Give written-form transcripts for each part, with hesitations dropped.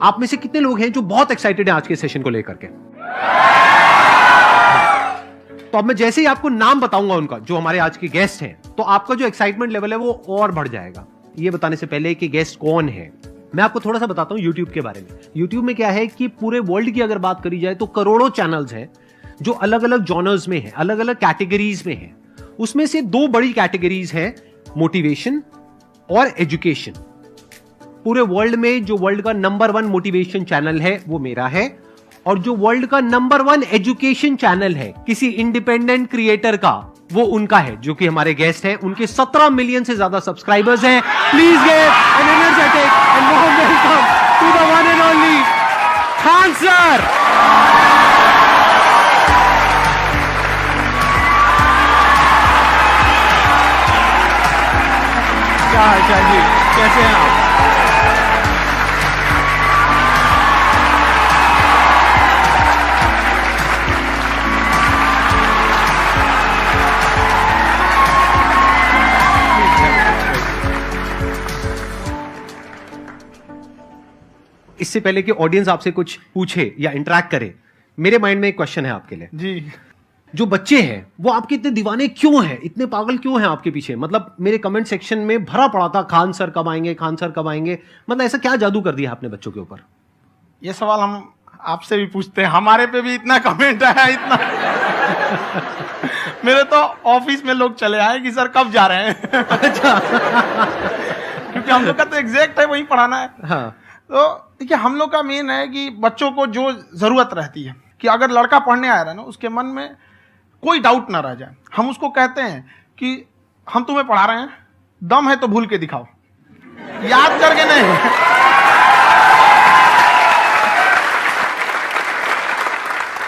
आप में से कितने लोग हैं जो बहुत एक्साइटेड हैं आज के सेशन को लेकर के? तो अब मैं जैसे ही आपको नाम बताऊंगा उनका, जो हमारे आज के गेस्ट हैं, तो आपका जो एक्साइटमेंट लेवल है वो और बढ़ जाएगा। ये बताने से पहले कि गेस्ट कौन है, मैं आपको थोड़ा सा बताता हूं यूट्यूब के बारे में। यूट्यूब में क्या है कि पूरे वर्ल्ड की अगर बात करी जाए तो करोड़ों चैनल्स हैं जो अलग अलग जॉनर्स में हैं, अलग अलग कैटेगरीज में हैं। उसमें से दो बड़ी कैटेगरीज हैं, मोटिवेशन और एजुकेशन। पूरे वर्ल्ड में जो वर्ल्ड का नंबर 1 मोटिवेशन चैनल है वो मेरा है, और जो वर्ल्ड का नंबर 1 एजुकेशन चैनल है किसी इंडिपेंडेंट क्रिएटर का, वो उनका है, जो कि हमारे गेस्ट हैं। उनके 17 मिलियन से ज्यादा सब्सक्राइबर्स हैं। Please give an energetic and warm welcome to the one and only Khan sir. क्या हाल चाल जी, कैसे हैं आप? इससे पहले कि ऑडियंस आपसे कुछ पूछे या इंटरेक्ट करे, मेरे माइंड में एक क्वेश्चन है आपके लिए जी। जो बच्चे हैं वो आपके इतने दीवाने क्यों हैं, इतने पागल क्यों हैं आपके पीछे? मतलब मेरे कमेंट सेक्शन में भरा पड़ा था, खान सर कब आएंगे, खान सर कब आएंगे। मतलब ऐसा क्या जादू कर दिया आपने बच्चों के ऊपर? ये सवाल हम आपसे भी पूछते हैं, हमारे पे भी इतना कमेंट आया, इतना मेरे तो ऑफिस में लोग चले आए कि सर कब जा रहे हैं। अच्छा। क्योंकि हम लोग का तो एग्जैक्ट है वही पढ़ाना है। हाँ। तो देखिए, हम लोग का मेन है कि बच्चों को जो जरूरत रहती है कि अगर लड़का पढ़ने आ रहा है ना, उसके मन में कोई डाउट ना रह जाए। हम उसको कहते हैं कि हम तुम्हें पढ़ा रहे हैं, दम है तो भूल के दिखाओ, याद करके नहीं।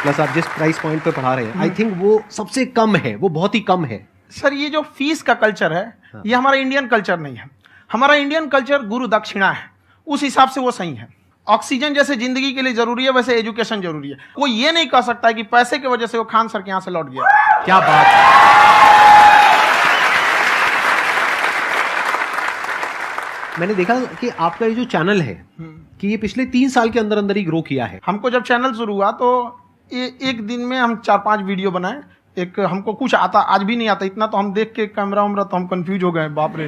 प्लस आप जिस प्राइस पॉइंट पे पढ़ा रहे हैं, आई थिंक वो सबसे कम है, वो बहुत ही कम है। सर ये जो फीस का कल्चर है, ये हमारा इंडियन कल्चर नहीं है। हमारा इंडियन कल्चर गुरु दक्षिणा है, उस हिसाब से वो सही है। ऑक्सीजन जैसे जिंदगी के लिए जरूरी है, वैसे एजुकेशन जरूरी है। कोई ये नहीं कह सकता है कि पैसे की वजह से वो खान सर के यहां से लौट गया। क्या बात है। मैंने देखा कि आपका ये जो चैनल है कि ये पिछले 3 साल के अंदर अंदर ही ग्रो किया है। हमको जब चैनल शुरू हुआ तो एक दिन में हम 4-5 वीडियो बनाए। एक हमको कुछ आता, आज भी नहीं आता इतना, तो हम देख के कैमरा उमरा तो हम कंफ्यूज हो गए, बाप रे।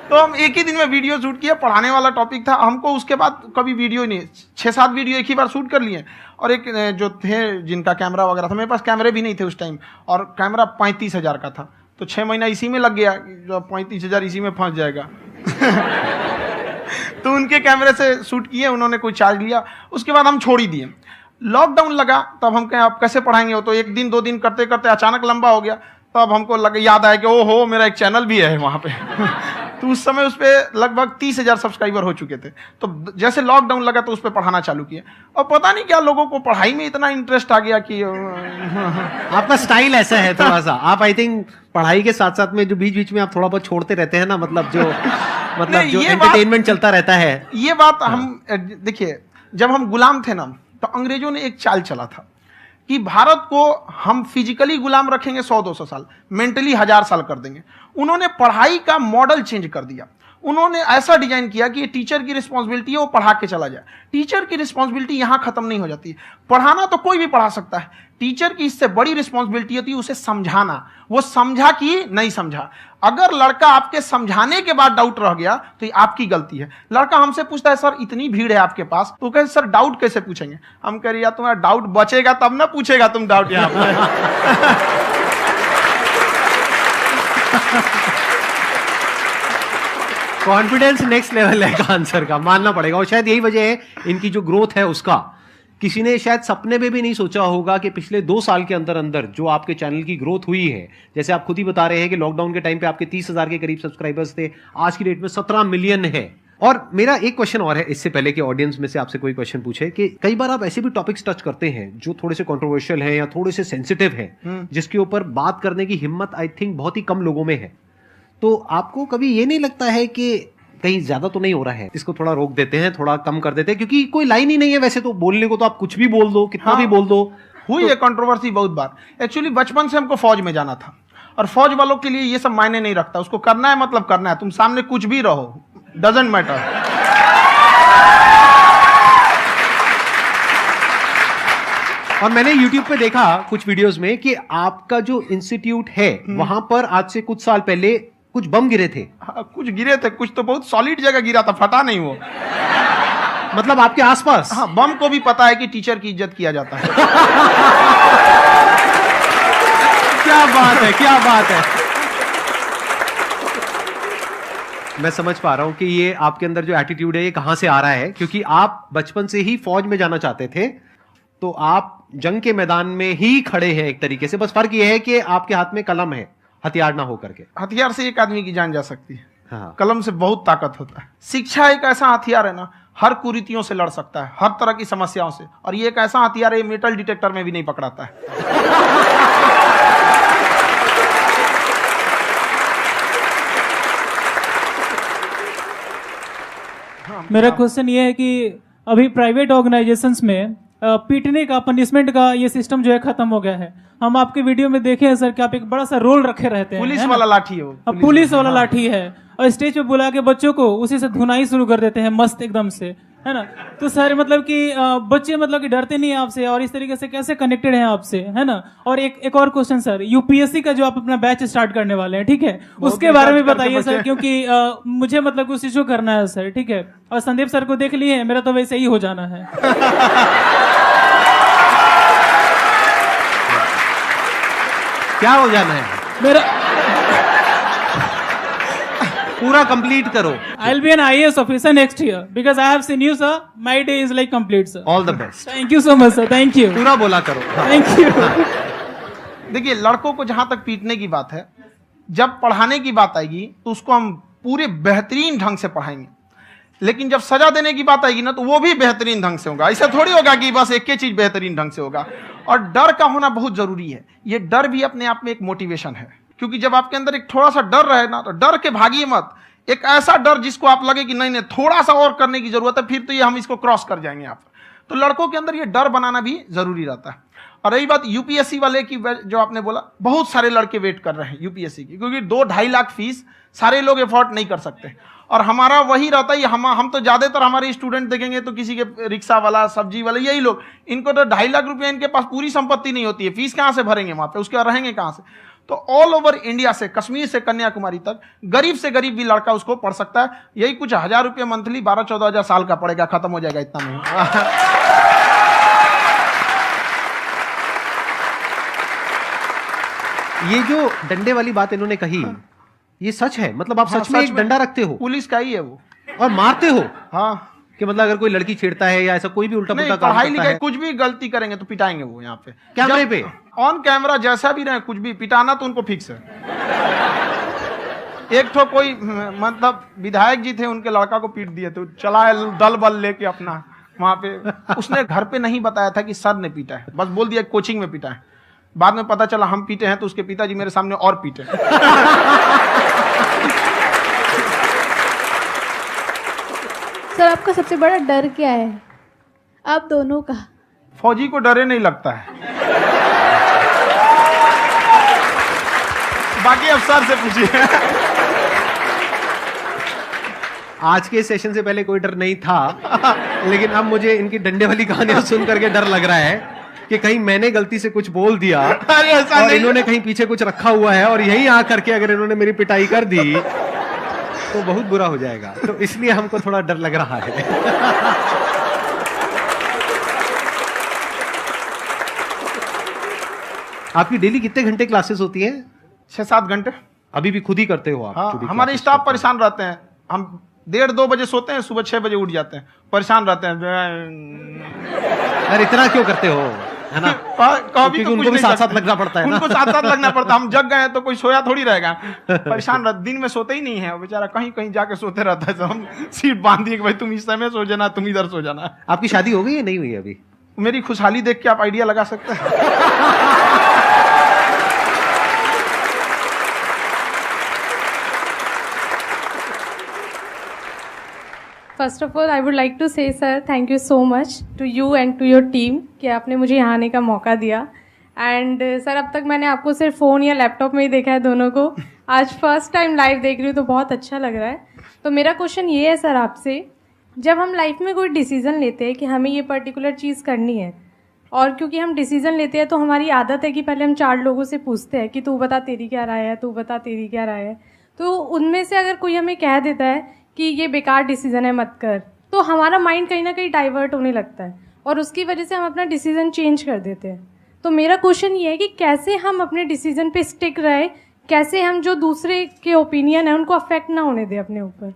तो हम एक ही दिन में वीडियो शूट किया, पढ़ाने वाला टॉपिक था हमको। उसके बाद कभी वीडियो ही नहीं, 6-7 वीडियो एक ही बार शूट कर लिए। और एक जो थे जिनका कैमरा वगैरह था, मेरे पास कैमरे भी नहीं थे उस टाइम, और कैमरा 35,000 का था, तो 6 महीना इसी में लग गया। जो 35,000 इसी में फंस जाएगा। तो उनके कैमरे से शूट किए, उन्होंने कोई चार्ज लिया, उसके बाद हम छोड़ ही दिए। लॉकडाउन लगा, तब हम कहें आप कैसे पढ़ाएंगे, वो तो 1 दिन 2 दिन करते करते अचानक लंबा हो गया। तब हमको याद आया कि ओहो मेरा एक चैनल भी है वहाँ पे। तो उस समय उस पर लगभग 30,000 सब्सक्राइबर हो चुके थे। तो जैसे लॉकडाउन लगा तो उस पर पढ़ाना चालू किया, और पता नहीं क्या लोगों को पढ़ाई में इतना इंटरेस्ट आ गया कि आपका स्टाइल ऐसा है थोड़ा सा। आप आई थिंक पढ़ाई के साथ साथ में जो बीच बीच में आप थोड़ा बहुत छोड़ते रहते हैं ना, मतलब जो एंटरटेनमेंट चलता रहता है। ये बात हम देखिए, जब हम गुलाम थे ना, तो अंग्रेजों ने एक चाल चला था कि भारत को हम फिजिकली गुलाम रखेंगे 100-200 साल, मेंटली 1000 साल कर देंगे। उन्होंने पढ़ाई का मॉडल चेंज कर दिया। उन्होंने ऐसा डिजाइन किया कि ये टीचर की रिस्पॉन्सिबिलिटी है, वो पढ़ा के चला जाए। टीचर की रिस्पॉन्सिबिलिटी यहां खत्म नहीं हो जाती। पढ़ाना तो कोई भी पढ़ा सकता है, टीचर की इससे बड़ी रिस्पॉन्सिबिलिटी होती है उसे समझाना। वो समझा कि नहीं समझा। अगर लड़का आपके समझाने के बाद डाउट रह गया तो ये आपकी गलती है। लड़का हमसे पूछता है सर इतनी भीड़ है आपके पास, तो कहते सर डाउट कैसे पूछेंगे? हम कह रहे यार तुम्हारा डाउट बचेगा तब ना पूछेगा तुम डाउट यहाँ पे। कॉन्फिडेंस नेक्स्ट लेवल है खान सर का, मानना पड़ेगा। और शायद यही वजह है इनकी जो ग्रोथ है उसका। किसी ने शायद सपने में भी नहीं सोचा होगा कि पिछले 2 साल के अंदर अंदर जो आपके चैनल की ग्रोथ हुई है, जैसे आप खुद ही बता रहे हैं कि लॉकडाउन के टाइम पे आपके 30,000 के करीब सब्सक्राइबर्स थे, आज की डेट में 17 मिलियन है। और मेरा एक क्वेश्चन और है, इससे पहले कि ऑडियंस में से आपसे कोई क्वेश्चन पूछे, कि कई बार आप ऐसे भी टॉपिक्स टच करते हैं जो थोड़े से कंट्रोवर्शियल हैं या थोड़े से सेंसिटिव हैं, जिसके ऊपर बात करने की हिम्मत आई थिंक बहुत ही कम लोगों में है। तो आपको कभी ये नहीं लगता है कि कहीं ज्यादा तो नहीं हो रहा है, इसको थोड़ा रोक देते हैं, थोड़ा कम कर देते हैं? क्योंकि कोई लाइन ही नहीं है वैसे तो बोलने को, तो आप कुछ भी बोल दो, कितना भी बोल दो। हुई है कंट्रोवर्सी बहुत बार। एक्चुअली बचपन से हमको फौज में जाना था, और फौज वालों के लिए ये सब मायने नहीं रखता। उसको करना है मतलब करना है, तुम सामने कुछ भी रहो, डजंट मैटर। और मैंने YouTube पे देखा कुछ वीडियोस में कि आपका जो इंस्टीट्यूट है वहां पर आज से कुछ साल पहले कुछ बम गिरे थे। हाँ, कुछ गिरे थे, कुछ तो बहुत सॉलिड जगह गिरा था, फटा नहीं वो। मतलब आपके आसपास? हाँ, बम को भी पता है कि टीचर की इज्जत किया जाता है। क्या बात है, क्या बात है। मैं समझ पा रहा हूं कि ये आपके अंदर जो एटीट्यूड है ये कहां से आ रहा है, क्योंकि आप बचपन से ही फौज में जाना चाहते थे, तो आप जंग के मैदान में ही खड़े हैं एक तरीके से। बस फर्क ये है कि आपके हाथ में कलम है, हथियार ना हो करके। हथियार से एक आदमी की जान जा सकती है, हाँ। कलम से बहुत ताकत होता है। शिक्षा एक ऐसा हथियार है ना, हर कुरीतियों से लड़ सकता है, हर तरह की समस्याओं से। और ये एक ऐसा हथियार है, मेटल डिटेक्टर में भी नहीं पकड़ाता है। मेरा क्वेश्चन ये है कि अभी प्राइवेट ऑर्गेनाइजेशंस में पीटने का, पनिशमेंट का ये सिस्टम जो है खत्म हो गया है। हम आपके वीडियो में देखे हैं सर कि आप एक बड़ा सा रोल रखे रहते हैं, पुलिस वाला लाठी है वो, पुलिस वाला लाठी है, और स्टेज पे बुला के बच्चों को उसी से धुनाई शुरू कर देते हैं मस्त एकदम से, है ना। तो सर मतलब कि बच्चे मतलब कि डरते नहीं हैं आपसे, और इस तरीके से कैसे कनेक्टेड हैं आपसे, है ना। और एक और क्वेश्चन सर, यूपीएससी का जो आप अपना बैच स्टार्ट करने वाले हैं, ठीक है, उसके बारे में बताइए सर, क्योंकि मुझे मतलब कुछ चीज़ को करना है सर, ठीक है। और संदीप सर को देख लिए, मेरा तो वैसे ही हो जाना है। क्या हो जाना है? मेरा पूरा कंप्लीट करो। I'll be an IAS officer next year because I have seen you, sir. My day is like complete, sir. All the best. Thank you so much, sir. Thank you. पूरा बोला करो। Thank you. देखिए, लड़कों को जहां तक पीटने की बात है, जब पढ़ाने की बात आएगी तो उसको हम पूरे बेहतरीन ढंग से पढ़ाएंगे। लेकिन जब सजा देने की बात आएगी ना, तो वो भी बेहतरीन ढंग से होगा। ऐसा थोड़ी होगा कि बस एक ही चीज बेहतरीन ढंग से होगा। और डर का होना बहुत जरूरी है। ये डर भी अपने आप में एक मोटिवेशन है, क्योंकि जब आपके अंदर एक थोड़ा सा डर रहे ना, तो डर के भागिए मत। एक ऐसा डर जिसको आप लगे कि नहीं नहीं थोड़ा सा और करने की जरूरत है, फिर तो ये हम इसको क्रॉस कर जाएंगे यहाँ पर। तो लड़कों के अंदर ये डर बनाना भी जरूरी रहता है। और रही बात यूपीएससी वाले की, जो आपने बोला, बहुत सारे लड़के वेट कर रहे हैं यूपीएससी की, क्योंकि 2-2.5 लाख फीस सारे लोग एफोर्ड नहीं कर सकते। और हमारा वही रहता है, हम तो ज्यादातर हमारे स्टूडेंट देखेंगे तो किसी के रिक्शा वाला, सब्जी वाला, यही लोग, इनको तो 2.5 लाख रुपया, इनके पास पूरी संपत्ति नहीं होती है, फीस कहाँ से भरेंगे वहां पे, उसके बाद रहेंगे कहाँ से। तो ऑल ओवर इंडिया से, कश्मीर से कन्याकुमारी तक, गरीब से गरीब भी लड़का उसको पढ़ सकता है। यही कुछ 1000 रुपये मंथली, 12-14 हजार साल का पड़ेगा, खत्म हो जाएगा इतना में। ये जो डंडे वाली बात इन्होंने कही, ये सच है? मतलब आप सच में एक डंडा रखते हो? पुलिस का ही है वो। और मारते हो? हाँ, कि मतलब अगर कोई लड़की छेड़ता है या ऐसा कोई भी उल्टा पुल्टा काम पढ़ाई करता लिखाई है, कुछ भी गलती करेंगे तो पिटाएंगे वो यहाँ पे, कैमरे पे, ऑन कैमरा, जैसा भी रहे, कुछ भी पिटाना तो उनको फिक्स है। एक तो कोई मतलब विधायक जी थे, उनके लड़का को पीट दिए, तो चला दल बल लेके अपना वहां पे। उसने घर पे नहीं बताया था कि सर ने पीटा है, बस बोल दिया कोचिंग में पीटा है। बाद में पता चला हम पीटे हैं, तो उसके पिताजी मेरे सामने और पीटे। सर आपका सबसे बड़ा डर क्या है, आप दोनों का? फौजी को डरे नहीं लगता है, बाकी अफसर से पूछिए। आज के सेशन से पहले कोई डर नहीं था, लेकिन अब मुझे इनकी डंडे वाली कहानियां सुन करके डर लग रहा है कि कहीं मैंने गलती से कुछ बोल दिया और इन्होंने कहीं पीछे कुछ रखा हुआ है, और यही आ करके अगर इन्होंने मेरी पिटाई कर दी तो बहुत बुरा हो जाएगा। तो इसलिए हमको थोड़ा डर लग रहा है। आपकी डेली कितने घंटे क्लासेस होती हैं? 6-7 घंटे। अभी भी खुद ही करते हो आप? हाँ, हमारे स्टाफ परेशान रहते हैं। हम 1:30-2 बजे सोते हैं, सुबह 6 बजे उठ जाते हैं, परेशान रहते हैं। यार इतना क्यों करते हो, है ना? कभी तो उनको भी साथ साथ लगना पड़ता है ना? उनको साथ साथ लगना पड़ता है। हम जग गए तो कोई सोया थोड़ी रहेगा, परेशान रहता, दिन में सोते ही नहीं है बेचारा, कहीं कहीं जाके सोते रहता है। तो हम सीट बांध दिए कि भाई तुम इस समय सो जाना, तुम इधर सो जाना। आपकी शादी हो गई है नहीं हुई अभी? मेरी खुशहाली देख के आप आइडिया लगा सकते हैं। First of all I would like to say sir thank you so much to you and to your team कि आपने मुझे यहाँ आने का मौका दिया। एंड सर अब तक मैंने आपको सिर्फ फ़ोन या लैपटॉप में ही देखा है दोनों को, आज फर्स्ट टाइम लाइव देख रही हूँ तो बहुत अच्छा लग रहा है। तो मेरा क्वेश्चन ये है सर आपसे जब हम लाइफ में कोई डिसीज़न लेते हैं कि हमें ये पर्टिकुलर चीज़ करनी है, और क्योंकि हम डिसीज़न लेते हैं तो हमारी आदत है कि पहले हम 4 लोगों से पूछते हैं कि तू बता तेरी क्या राय है, तू बता तेरी क्या राय है। तो उनमें से अगर कोई हमें कह देता है कि ये बेकार डिसीज़न है मत कर, तो हमारा माइंड कहीं ना कहीं डाइवर्ट होने लगता है और उसकी वजह से हम अपना डिसीज़न चेंज कर देते हैं। तो मेरा क्वेश्चन ये है कि कैसे हम अपने डिसीज़न पे स्टिक रहे, कैसे हम जो दूसरे के ओपिनियन है उनको अफेक्ट ना होने दें अपने ऊपर।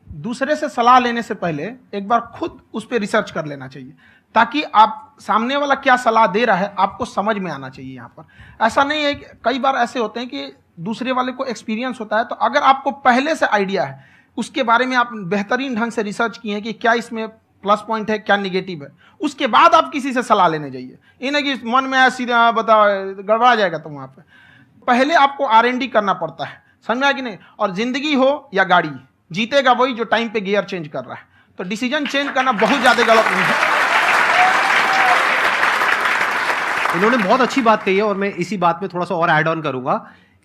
दूसरे से सलाह लेने से पहले एक बार खुद उस पर रिसर्च कर लेना चाहिए, ताकि आप सामने वाला क्या सलाह दे रहा है आपको समझ में आना चाहिए। यहाँ पर ऐसा नहीं है कि कई बार ऐसे होते हैं कि दूसरे वाले को एक्सपीरियंस होता है, तो अगर आपको पहले से आइडिया है, उसके बारे में आप बेहतरीन ढंग से रिसर्च किए हैं कि क्या इसमें प्लस पॉइंट है क्या निगेटिव है, उसके बाद आप किसी से सलाह लेने जाइए। ये नहीं कि मन में सीधा बताओ गड़बड़ा जाएगा। तो वहाँ पर पहले आपको R&D करना पड़ता है, समझ में आया कि नहीं। और जिंदगी हो या गाड़ी, जीतेगा वही जो टाइम पे गियर चेंज कर रहा है। तो डिसीजन चेंज करना बहुत ज्यादा गलत नहीं है। इन्होंने बहुत अच्छी बात कही है और मैं इसी बात में थोड़ा सा और ऐड ऑन करूंगा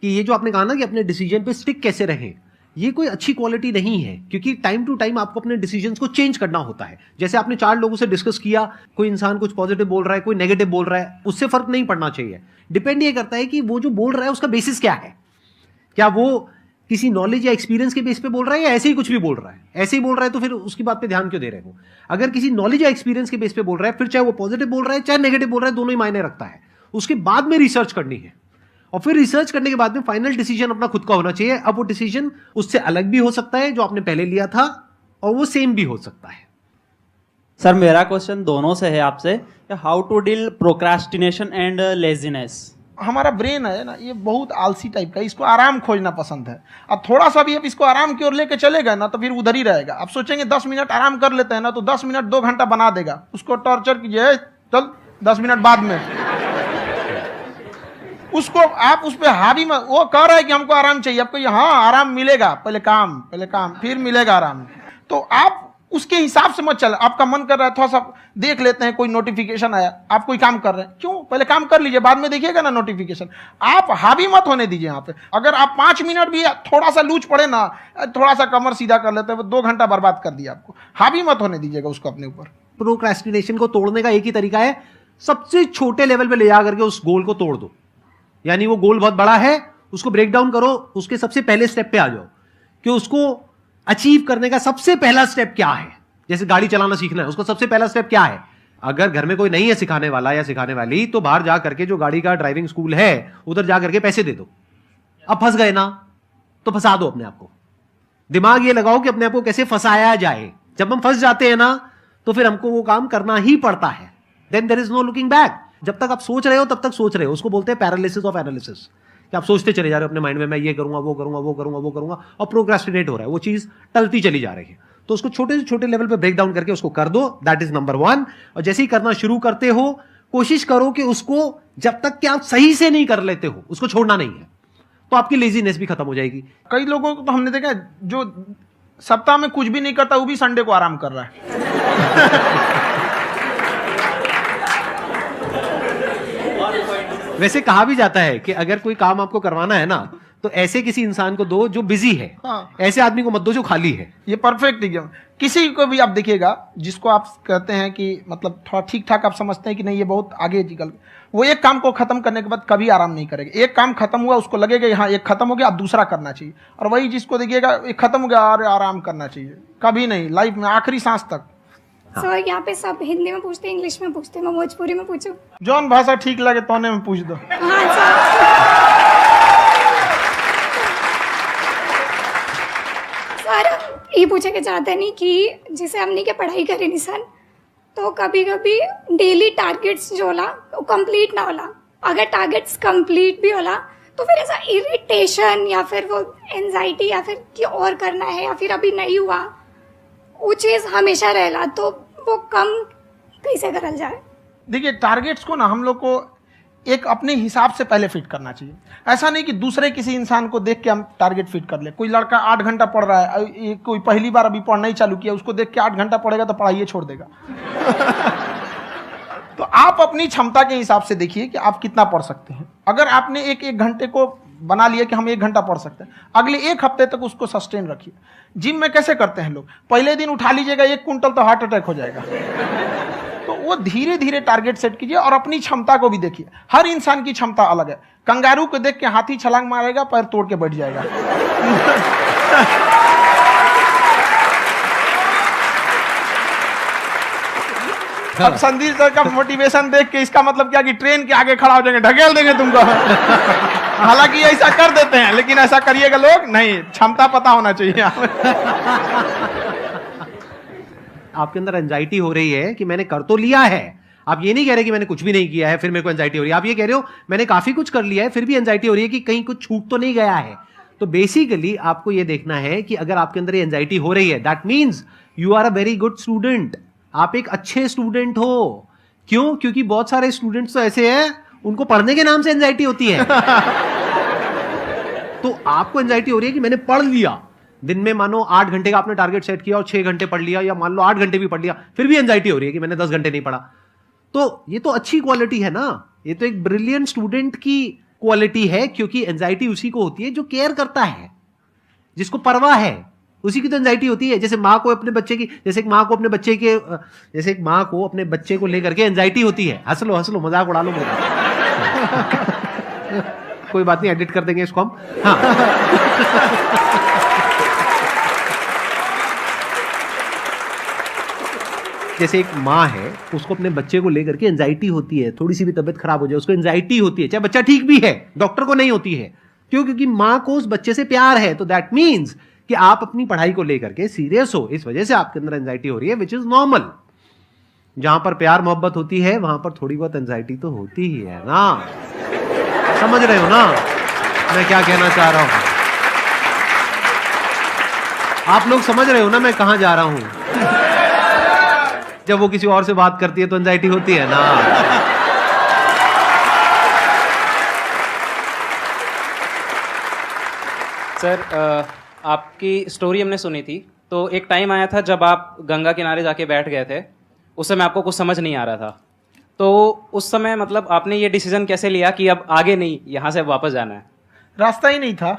कि ये जो आपने कहा ना कि अपने डिसीजन पे स्टिक कैसे रहें, ये कोई अच्छी क्वालिटी नहीं है, क्योंकि टाइम टू टाइम आपको अपने डिसीजंस को चेंज करना होता है। जैसे आपने 4 लोगों से डिस्कस किया, कोई इंसान कुछ पॉजिटिव बोल रहा है, कोई नेगेटिव बोल रहा है, उससे फर्क नहीं पड़ना चाहिए। डिपेंड ये करता है कि वो जो बोल रहा है उसका बेसिस क्या है, क्या वो किसी नॉलेज या एक्सपीरियंस के बेस पे बोल रहा है या ऐसे ही कुछ भी बोल रहा है। ऐसे ही बोल रहा है तो फिर उसकी बात पे ध्यान क्यों दे रहे हो। अगर किसी नॉलेज या एक्सपीरियंस के बेस पे बोल रहा है, फिर चाहे वो पॉजिटिव बोल रहा है चाहे नेगेटिव बोल रहा है, दोनों ही मायने रखता है। उसके बाद में रिसर्च करनी है और फिर रिसर्च करने के बाद में फाइनल डिसीजन अपना खुद का होना चाहिए। अब वो डिसीजन उससे अलग भी हो सकता है जो आपने पहले लिया था, और वो सेम भी हो सकता है। सर मेरा क्वेश्चन दोनों से है आपसे, how to deal procrastination and laziness. हमारा ब्रेन है ना, ये बहुत आलसी टाइप का, इसको आराम खोजना पसंद है। अब थोड़ा सा भी अब इसको आराम की ओर लेके चलेगा ना तो फिर उधर ही रहेगा। आप सोचेंगे 10 मिनट आराम कर लेते हैं ना, तो 10 मिनट 2 घंटा बना देगा। उसको टॉर्चर कीजिए, चल 10 मिनट बाद में उसको आप उस पर हावी मत। वो कह रहा है कि हमको आराम चाहिए, आपको हाँ आराम मिलेगा, पहले काम फिर मिलेगा आराम। तो आप उसके हिसाब से मत चल। आपका मन कर रहा है थोड़ा सा देख लेते हैं, कोई नोटिफिकेशन आया, आप कोई काम कर रहे हैं, क्यों पहले काम कर लीजिए, बाद में देखिएगा ना नोटिफिकेशन। आप हावी मत होने दीजिए यहाँ पे। अगर आप 5 मिनट भी थोड़ा सा लूज पड़े ना, थोड़ा सा कमर सीधा कर लेते हैं, 2 घंटा बर्बाद कर दिया आपको। हावी मत होने दीजिएगा उसको अपने ऊपर। प्रोक्रेस्टिनेशन को तोड़ने का एक ही तरीका है, सबसे छोटे लेवल पे ले जा करके उस गोल को तोड़ दो। यानी वो गोल बहुत बड़ा है, उसको ब्रेक डाउन करो, उसके सबसे पहले स्टेप पे आ जाओ कि उसको अचीव करने का सबसे पहला स्टेप क्या है। जैसे गाड़ी चलाना सीखना है, उसको सबसे पहला स्टेप क्या है। अगर घर में कोई नहीं है सिखाने वाला या सिखाने वाली, तो बाहर जा करके जो गाड़ी का ड्राइविंग स्कूल है उधर जा करके पैसे दे दो। अब फंस गए ना तो फंसा दो अपने आप को। दिमाग ये लगाओ कि अपने आप को कैसे फंसाया जाए। जब हम फंस जाते हैं ना तो फिर हमको वो काम करना ही पड़ता है। Then there is no looking back. जब तक आप सोच रहे हो तब तक सोच रहे हो, उसको बोलते हैं पैरालिसिस ऑफ एनालिसिस, कि आप सोचते चले जा रहे हो अपने माइंड में, मैं ये करूंगा वो करूंगा वो करूंगा वो करूंगा, और प्रोक्रेस्टिनेट हो रहा है, वो चीज टलती चली जा रही है। तो उसको छोटे से छोटे लेवल पे ब्रेक डाउन करके उसको कर दो, दैट इज नंबर 1। और जैसे ही करना शुरू करते हो, कोशिश करो कि उसको जब तक कि आप सही से नहीं कर लेते हो उसको छोड़ना नहीं है, तो आपकी लेजीनेस भी खत्म हो जाएगी। कई लोगों को तो हमने देखा जो सप्ताह में कुछ भी नहीं करता, वो भी संडे को आराम कर रहा है। वैसे कहा भी जाता है कि अगर कोई काम आपको करवाना है ना तो ऐसे किसी इंसान को दो जो बिजी है। हाँ। ऐसे आदमी को मत दो जो खाली है। ये परफेक्ट एग्जाम। किसी को भी आप देखिएगा जिसको आप कहते हैं कि मतलब थोड़ा ठीक ठाक आप समझते हैं कि नहीं ये बहुत आगे निकल, वो एक काम को खत्म करने के बाद कभी आराम नहीं करेगा। एक काम खत्म हुआ उसको लगेगा हाँ एक खत्म हो गया, अब दूसरा करना चाहिए। और वही जिसको देखिएगा एक खत्म हो गया और आराम करना चाहिए, कभी नहीं, लाइफ में आखिरी सांस तक। सर यहाँ पे सब हिंदी में पूछते हैं, इंग्लिश में पूछते हैं, मैं भोजपुरी में पूछूं? जौन भाषा ठीक लगे तोने में पूछ दो। हाँ सर। सर ये पूछे के चाहते नहीं कि जैसे हमने के पढ़ाई करे निशान, तो कभी कभी डेली टारगेट्स जो होला वो कंप्लीट ना होला। अगर टारगेट्स कंप्लीट भी होला तो फिर ऐसा इरिटेशन या फिर वो एंजाइटी या फिर कि और करना है या फिर अभी नहीं हुआ, वो चीज़ हमेशा रहेला। तो वो कम कैसे करल जाए? देखिए टारगेट्स को ना हम लोग को एक अपने हिसाब से पहले फिट करना चाहिए। ऐसा नहीं कि दूसरे किसी इंसान को देख के हम टारगेट फिट कर ले। कोई लड़का 8 घंटा पढ़ रहा है, कोई पहली बार अभी पढ़ना ही चालू किया, उसको देख के 8 घंटा पढ़ेगा तो पढ़ाई छोड़ देगा। तो आप अपनी क्षमता के हिसाब से देखिए कि आप कितना पढ़ सकते हैं। अगर आपने एक घंटे को बना लिए कि हम 1 घंटा पढ़ सकते हैं, अगले 1 हफ्ते तक उसको सस्टेन रखिए। जिम में कैसे करते हैं लोग, पहले दिन उठा लीजिएगा 1 कुंटल तो हार्ट अटैक हो जाएगा। तो वो धीरे धीरे टारगेट सेट कीजिए और अपनी क्षमता को भी देखिए। हर इंसान की क्षमता अलग है। कंगारू को देख के हाथी छलांग मारेगा, पैर तोड़ के बैठ जाएगा। अब संदीप सर का मोटिवेशन देख के इसका मतलब क्या कि ट्रेन के आगे खड़ा हो जाएंगे, ढकेल देंगे तुमको। हालांकि ऐसा कर देते हैं, लेकिन ऐसा करिएगा लोग नहीं, क्षमता पता होना चाहिए। आपके अंदर एंजाइटी हो रही है कि मैंने कर तो लिया है। आप ये नहीं कह रहे कि मैंने कुछ भी नहीं किया है फिर मेरे को एंजाइटी हो रही है। आप ये कह रहे हो मैंने काफी कुछ कर लिया है फिर भी एंजाइटी हो रही है कि कहीं कुछ छूट तो नहीं गया है। तो बेसिकली आपको ये देखना है कि अगर आपके अंदर ये एंजाइटी हो रही है, that means you are a very good student. आप एक अच्छे स्टूडेंट हो। क्यों? क्योंकि बहुत सारे स्टूडेंट्स तो ऐसे हैं उनको पढ़ने के नाम से एंजाइटी होती है। तो आपको एंजाइटी हो रही है कि मैंने पढ़ लिया, दिन में मानो 8 घंटे का आपने टारगेट सेट किया और 6 घंटे पढ़ लिया, या मान लो 8 घंटे भी पढ़ लिया, फिर भी एंजाइटी हो रही है कि मैंने 10 घंटे नहीं पढ़ा। तो ये तो अच्छी क्वालिटी है ना, ये तो एक ब्रिलियंट स्टूडेंट की क्वालिटी है। क्योंकि एंजाइटी उसी को होती है जो केयर करता है, जिसको परवाह है, उसी की तो एंजाइटी होती है। जैसे माँ को अपने बच्चे की, जैसे एक माँ को अपने बच्चे के, जैसे एक माँ को अपने बच्चे को लेकर के एंजाइटी होती है। हंस लो मजाक उड़ा लो मेरा। कोई बात नहीं, एडिट कर देंगे इसको हम। हाँ। जैसे एक माँ है, उसको अपने बच्चे को लेकर के एंजाइटी होती है, थोड़ी सी भी तबीयत खराब हो जाए उसको एंजाइटी होती है, चाहे बच्चा ठीक भी है, डॉक्टर को नहीं होती है। क्यों? क्योंकि माँ को उस बच्चे से प्यार है। तो दैट मीन्स कि आप अपनी पढ़ाई को लेकर के सीरियस हो, इस वजह से आपके अंदर एंजाइटी हो रही है, विच इज नॉर्मल। जहां पर प्यार मोहब्बत होती है वहां पर थोड़ी बहुत एंजाइटी तो होती ही है ना। समझ रहे हो ना मैं क्या कहना चाह रहा हूं? आप लोग समझ रहे हो ना मैं कहां जा रहा हूं? जब वो किसी और से बात करती है तो एंजाइटी होती है ना। सर, आपकी स्टोरी हमने सुनी थी, तो एक टाइम आया था जब आप गंगा किनारे जाके बैठ गए थे। उस समय आपको कुछ समझ नहीं आ रहा था, तो उस समय मतलब आपने ये डिसीजन कैसे लिया कि अब आगे नहीं, यहाँ से वापस जाना है? रास्ता ही नहीं था।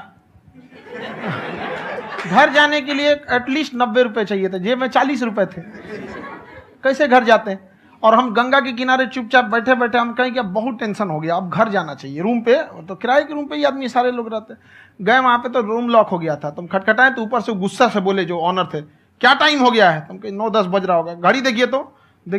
घर जाने के लिए एटलीस्ट 90 रुपए चाहिए थे, जेब में 40 रुपए थे। कैसे घर जाते हैं? और हम गंगा के किनारे चुपचाप बैठे बैठे हम कहें कि अब बहुत टेंशन हो गया, अब घर जाना चाहिए। रूम पे तो किराए के रूम पे ही आदमी सारे लोग रहते। गए वहां पे तो रूम लॉक हो गया था। तुम खटखटाए तो ऊपर से गुस्सा से बोले जो ऑनर थे, क्या टाइम हो गया है? तुम कहे 9-10 बज रहा होगा। घड़ी देखिए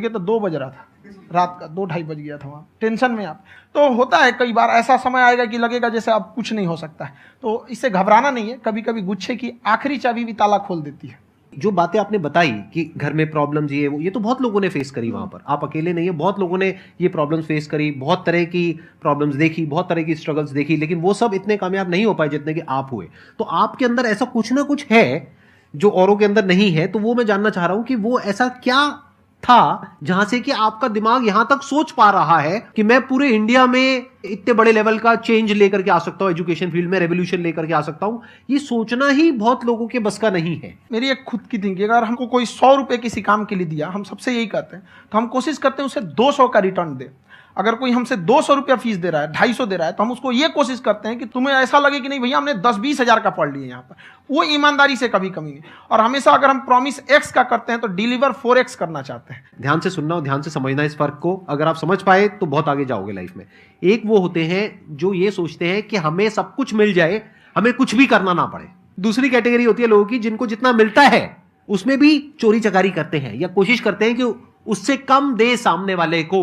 तो 2 बज रहा था रात का, 2-2:30 बज गया था। वहाँ टेंशन में आप तो होता है, कई बार ऐसा समय आएगा कि लगेगा जैसे अब कुछ नहीं हो सकता है। तो इससे घबराना नहीं है। कभी कभी गुच्छे की आखिरी चाबी भी ताला खोल देती है। जो बातें आपने बताई कि घर में प्रॉब्लम्स ये तो बहुत लोगों ने फेस करी वहां पर। आप अकेले नहीं है, बहुत लोगों ने ये प्रॉब्लम्स फेस करी, बहुत तरह की प्रॉब्लम्स देखी, बहुत तरह की स्ट्रगल्स देखी, लेकिन वो सब इतने कामयाब नहीं हो पाए जितने कि आप हुए। तो आपके अंदर ऐसा कुछ ना कुछ है जो औरों के अंदर नहीं है। तो वो मैं जानना चाह रहा हूं कि वो ऐसा क्या था जहां से कि आपका दिमाग यहां तक सोच पा रहा है कि मैं पूरे इंडिया में इतने बड़े लेवल का चेंज लेकर के आ सकता हूं, एजुकेशन फील्ड में रेवोल्यूशन लेकर के आ सकता हूं। ये सोचना ही बहुत लोगों के बस का नहीं है। मेरी एक खुद की थिंकिंग, अगर हमको कोई 100 रुपए किसी काम के लिए दिया, हम सबसे यही कहते हैं, तो हम कोशिश करते हैं उसे 200 का रिटर्न दे। अगर कोई हमसे 200 रुपया फीस दे रहा है, 250 दे रहा है, तो हम उसको ये कोशिश करते हैं कि तुम्हें ऐसा लगे कि नहीं भैया हमने 10-20 हज़ार का पढ़ लिया यहाँ पर। वो ईमानदारी से कभी कमी नहीं। और हमेशा अगर हम प्रॉमिस एक्स का करते हैं तो डिलीवर 4x करना चाहते हैं। ध्यान से सुनना और ध्यान से समझना इस फर्क को। अगर आप समझ पाए तो बहुत आगे जाओगे लाइफ में। एक वो होते हैं जो ये सोचते हैं कि हमें सब कुछ मिल जाए, हमें कुछ भी करना ना पड़े। दूसरी कैटेगरी होती है लोगों की जिनको जितना मिलता है उसमें भी चोरी चकारी करते हैं या कोशिश करते हैं कि उससे कम दे सामने वाले को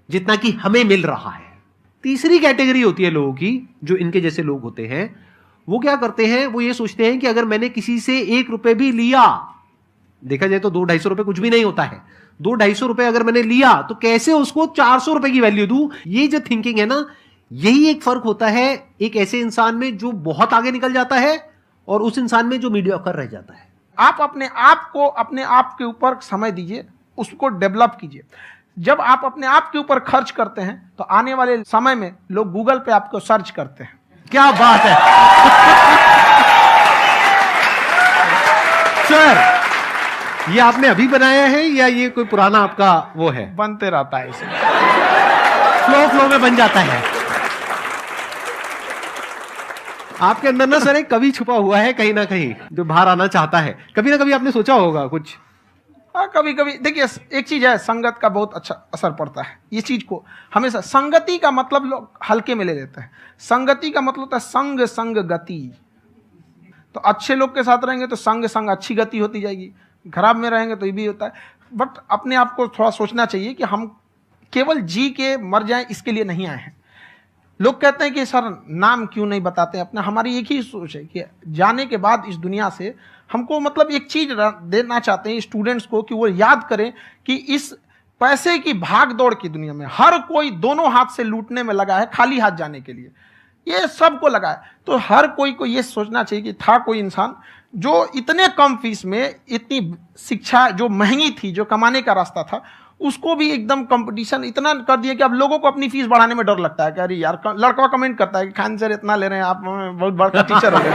जितना कि हमें मिल रहा है। तीसरी कैटेगरी होती है लोगों की जो इनके जैसे लोग होते हैं। वो क्या करते हैं? वो ये सोचते हैं कि अगर मैंने किसी से 1 रुपए भी लिया, देखा जाए तो 200-250 रुपए कुछ भी नहीं होता है, 200-250 रुपए अगर मैंने लिया तो कैसे उसको 400 रुपए की वैल्यू दूं। ये जो थिंकिंग है ना, यही एक फर्क होता है एक ऐसे इंसान में जो बहुत आगे निकल जाता है और उस इंसान में जो मीडियोकर रह जाता है। आप अपने आप को अपने आप के ऊपर समय दीजिए, उसको डेवलप कीजिए। जब आप अपने आप के ऊपर खर्च करते हैं तो आने वाले समय में लोग गूगल पे आपको सर्च करते हैं। क्या बात है सर, ये आपने अभी बनाया है या ये कोई पुराना आपका वो है? बनते रहता है, इसे फ्लो में बन जाता है। आपके अंदर ना सर एक कवि छुपा हुआ है कहीं ना कहीं जो बाहर आना चाहता है। कभी ना कभी आपने सोचा होगा कुछ? हाँ, कभी कभी देखिए, एक चीज है, संगत का बहुत अच्छा असर पड़ता है। ये चीज को हमेशा, संगति का मतलब लोग हल्के में ले लेते हैं। संगति का मतलब होता है संग संग गति। तो अच्छे लोग के साथ रहेंगे तो संग संग अच्छी गति होती जाएगी, खराब में रहेंगे तो ये भी होता है। बट अपने आप को थोड़ा सोचना चाहिए कि हम केवल जी के मर जाएं इसके लिए नहीं आए हैं। लोग कहते हैं कि सर नाम क्यों नहीं बताते अपना। हमारी एक ही सोच है कि जाने के बाद इस दुनिया से हमको मतलब एक चीज देना चाहते हैं स्टूडेंट्स को, कि वो याद करें कि इस पैसे की भाग दौड़ की दुनिया में हर कोई दोनों हाथ से लूटने में लगा है, खाली हाथ जाने के लिए ये सबको लगा है। तो हर कोई को ये सोचना चाहिए कि था कोई इंसान जो इतने कम फीस में इतनी शिक्षा जो महंगी थी, जो कमाने का रास्ता था, उसको भी एकदम कंपटीशन इतना कर दिया कि अब लोगों को अपनी फीस बढ़ाने में डर लगता है कि अरे यार, लड़का कमेंट करता है कि खान सर इतना ले रहे हैं, आप बहुत बड़ा टीचर हो गए।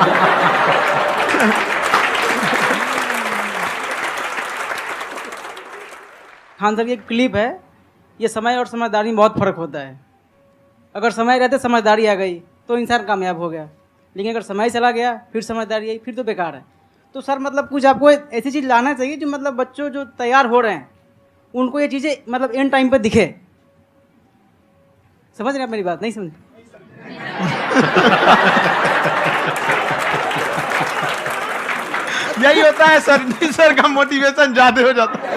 खान सर की एक क्लिप है, ये समय और समझदारी में बहुत फर्क होता है। अगर समय रहते समझदारी आ गई तो इंसान कामयाब हो गया, लेकिन अगर समय चला गया फिर समझदारी आई फिर तो बेकार है। तो सर मतलब कुछ आपको ऐसी चीज़ लाना चाहिए जो मतलब बच्चों जो तैयार हो रहे हैं उनको ये चीज़ें मतलब एंड टाइम पे दिखे। समझ रहे हैं आप मेरी बात? नहीं समझ? यही होता है सर का मोटिवेशन ज्यादा हो जाता है।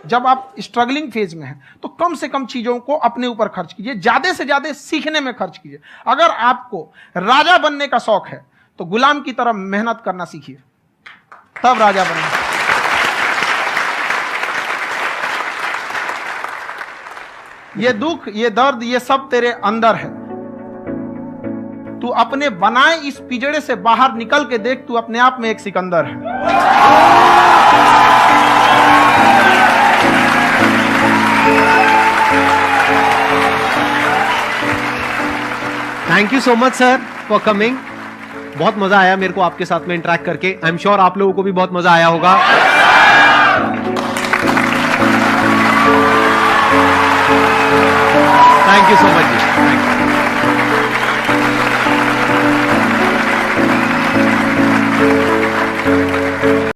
जब आप स्ट्रगलिंग फेज में हैं तो कम से कम चीजों को अपने ऊपर खर्च कीजिए, ज्यादा से ज्यादा सीखने में खर्च कीजिए। अगर आपको राजा बनने का शौक है तो गुलाम की तरह मेहनत करना सीखिए, तब राजा बनेंगे। ये दुख, ये दर्द, ये सब तेरे अंदर है। तू अपने बनाए इस पिजड़े से बाहर निकल के देख, तू अपने आप में एक सिकंदर है। Thank you so much sir for coming. बहुत मजा आया मेरे को आपके साथ में इंटरेक्ट करके। आई एम श्योर आप लोगों को भी बहुत मजा आया होगा। Thank you so much ji.